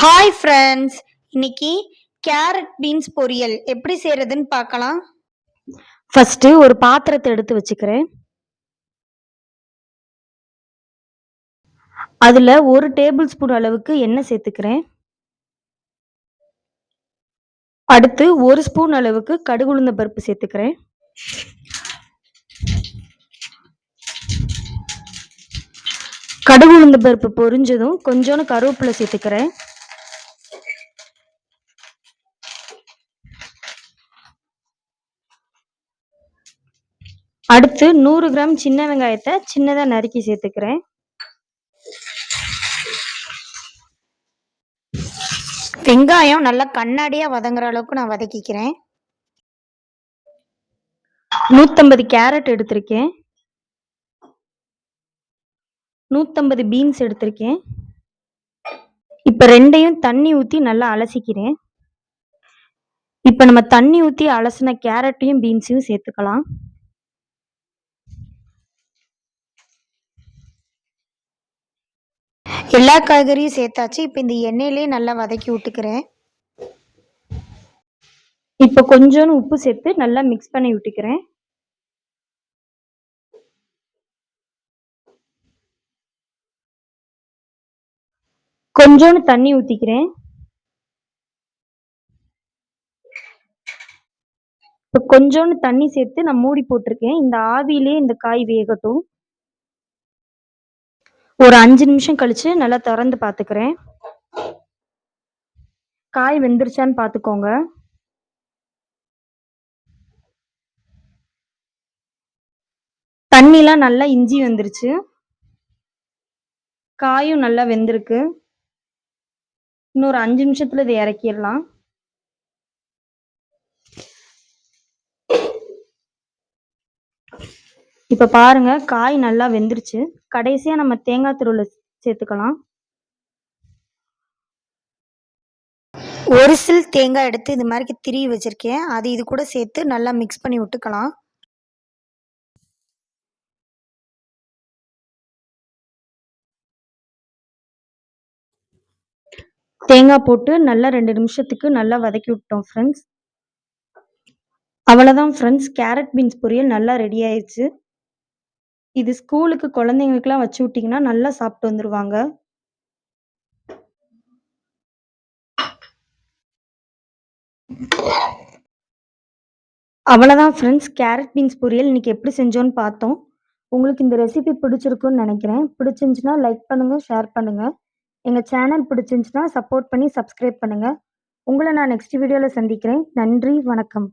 Hi friends, இன்னைக்கு carrot beans பொரியல் எப்படி செய்யறதுன்னு பார்க்கலாம். ஃபர்ஸ்ட் ஒரு பாத்திரத்தை எடுத்து வச்சுக்கிறேன். அதுல 1 டேபிள் ஸ்பூன் அளவுக்கு எண்ணெய் சேர்த்துக்கிறேன். அடுத்து 1 ஸ்பூன் அளவுக்கு கடுகு உளுந்த பருப்பு சேர்த்துக்கிறேன். கடுகு உளுந்த பருப்பு பொரிஞ்சதும் கொஞ்சோண்டு கருவேப்பிலை சேர்த்துக்கிறேன். அடுத்து 100 கிராம் சின்ன வெங்காயத்தை சின்னதா நறுக்கி சேர்த்துக்கிறேன். வெங்காயம் நல்லா கண்ணாடியா வதங்குற அளவுக்கு நான் வதக்கிக்கிறேன். 150 கேரட் எடுத்திருக்கேன். 150 பீன்ஸ் எடுத்திருக்கேன். இப்ப ரெண்டையும் தண்ணி ஊத்தி நல்லா அலசிக்கிறேன். இப்ப நம்ம தண்ணி ஊத்தி அலசின கேரட்டையும் பீன்ஸையும் சேர்த்துக்கலாம். எல்லா காய்கறியும் சேர்த்தாச்சு. இப்போ இந்த எண்ணெயிலே நல்லா வதக்கி விட்டுக்கிறேன். இப்போ கொஞ்சோண்டு உப்பு சேர்த்து நல்லா மிக்ஸ் பண்ணி விட்டுக்கிறேன். கொஞ்சோண்டு தண்ணி ஊத்திக்கிறேன். இப்போ கொஞ்சோண்டு தண்ணி சேர்த்து நான் மூடி போட்டிருக்கேன். இந்த ஆவியிலே இந்த காய் வேகட்டும். ஒரு 5 நிமிஷம் கழிச்சு நல்லா திறந்து பார்த்துக்கிறேன். காய் வெந்துருச்சான்னு பார்த்துக்கோங்க. தண்ணிலாம் நல்லா இஞ்சி வந்துருச்சு. காயும் நல்லா வெந்திருக்கு. இன்னொரு 5 நிமிஷத்துல இதை இறக்கிடலாம். இப்ப பாருங்க, காய் நல்லா வெந்துருச்சு. கடைசியா நம்ம தேங்காய் துருவலை சேர்த்துக்கலாம். ஒரு சில் தேங்காய் எடுத்து இது மாதிரி திருவி வச்சிருக்கேன். அது இது கூட சேர்த்து நல்லா மிக்ஸ் பண்ணி விட்டுக்கலாம். தேங்காய் போட்டு நல்லா 2 நிமிஷத்துக்கு நல்லா வதக்கி விட்டோம் ஃப்ரெண்ட்ஸ். அவ்வளோதான் ஃப்ரெண்ட்ஸ், கேரட் பீன்ஸ் பொரியல் நல்லா ரெடி ஆயிடுச்சு. இது ஸ்கூலுக்கு குழந்தைங்களுக்குலாம் வச்சு விட்டிங்கன்னா நல்லா சாப்பிட்டு வந்துருவாங்க. அவ்வளோதான் ஃப்ரெண்ட்ஸ், கேரட் பீன்ஸ் பொரியல் இன்னைக்கு எப்படி செஞ்சோன்னு பார்த்தோம். உங்களுக்கு இந்த ரெசிபி பிடிச்சிருக்குன்னு நினைக்கிறேன். பிடிச்சிருந்துச்சுன்னா லைக் பண்ணுங்க, ஷேர் பண்ணுங்க. எங்க சேனல் பிடிச்சிருந்துச்சுன்னா சப்போர்ட் பண்ணி சப்ஸ்கிரைப் பண்ணுங்க. உங்களை நான் நெக்ஸ்ட் வீடியோல சந்திக்கிறேன். நன்றி, வணக்கம்.